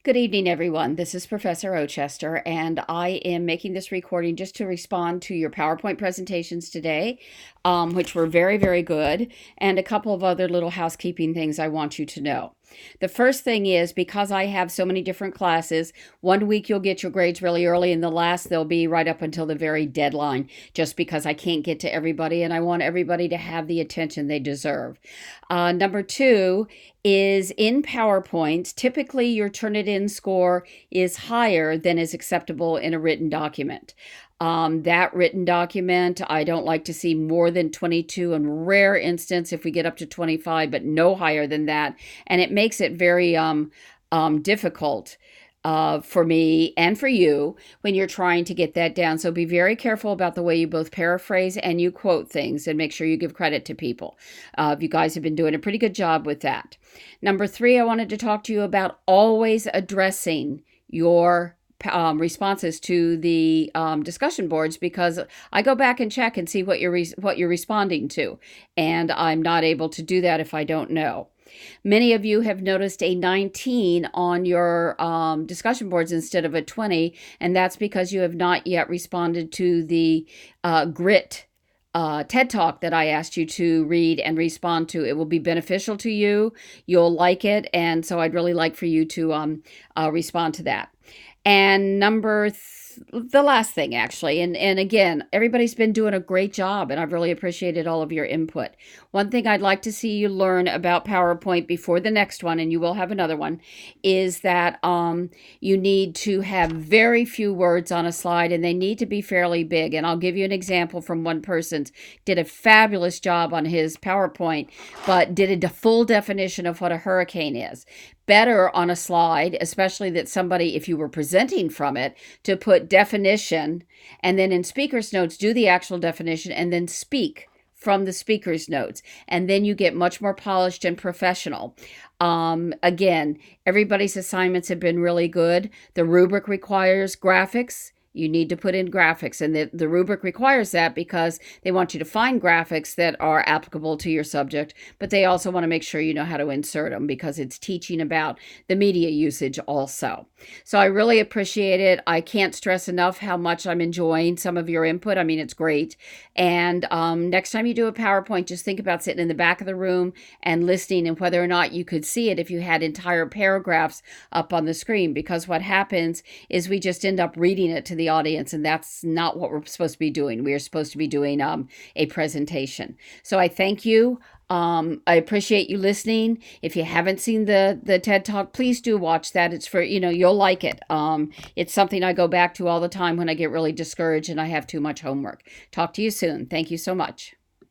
Good evening, everyone. This is Professor Ochester, and I am making this recording just to respond to your PowerPoint presentations today, which were very, very good, and a couple of other little housekeeping things I want you to know. The first thing is, because I have so many different classes, one week you'll get your grades really early, and the last they'll be right up until the very deadline, just because I can't get to everybody, and I want everybody to have the attention they deserve. Number two is in PowerPoint, typically your Turnitin score is higher than is acceptable in a written document. That written document, I don't like to see more than 22, in rare instance if we get up to 25, but no higher than that. And it makes it very difficult for me and for you when you're trying to get that down. So be very careful about the way you both paraphrase and you quote things, and make sure you give credit to people. You guys have been doing a pretty good job with that. Number three, I wanted to talk to you about always addressing your responses to the discussion boards, because I go back and check and see what you're responding to, and I'm not able to do that if I don't know. Many of you have noticed a 19 on your discussion boards instead of a 20, and that's because you have not yet responded to the GRIT TED Talk that I asked you to read and respond to. It will be beneficial to you. You'll like it, and so I'd really like for you to respond to that. And the last thing, actually, and again, everybody's been doing a great job, and I've really appreciated all of your input. One thing I'd like to see you learn about PowerPoint before the next one, and you will have another one, is that you need to have very few words on a slide, and they need to be fairly big. And I'll give you an example from one person. Did a fabulous job on his PowerPoint, but did a full definition of what a hurricane is. Better on a slide, especially that somebody, if you were presenting from it, to put definition, and then in speaker's notes, do the actual definition, and then speak from the speaker's notes. And then you get much more polished and professional. Again, everybody's assignments have been really good. The rubric requires graphics. You need to put in graphics, and the rubric requires that because they want you to find graphics that are applicable to your subject, but they also want to make sure you know how to insert them because it's teaching about the media usage also. So I really appreciate it. I can't stress enough how much I'm enjoying some of your input. I mean, it's great. And next time you do a PowerPoint, just think about sitting in the back of the room and listening, and whether or not you could see it if you had entire paragraphs up on the screen, because what happens is we just end up reading it to the audience, and that's not what we're supposed to be doing. We are supposed to be doing a presentation. So I thank you. I appreciate you listening. If you haven't seen the TED Talk, please do watch that. It's for, you'll like it. It's something I go back to all the time when I get really discouraged and I have too much homework. Talk to you soon. Thank you so much.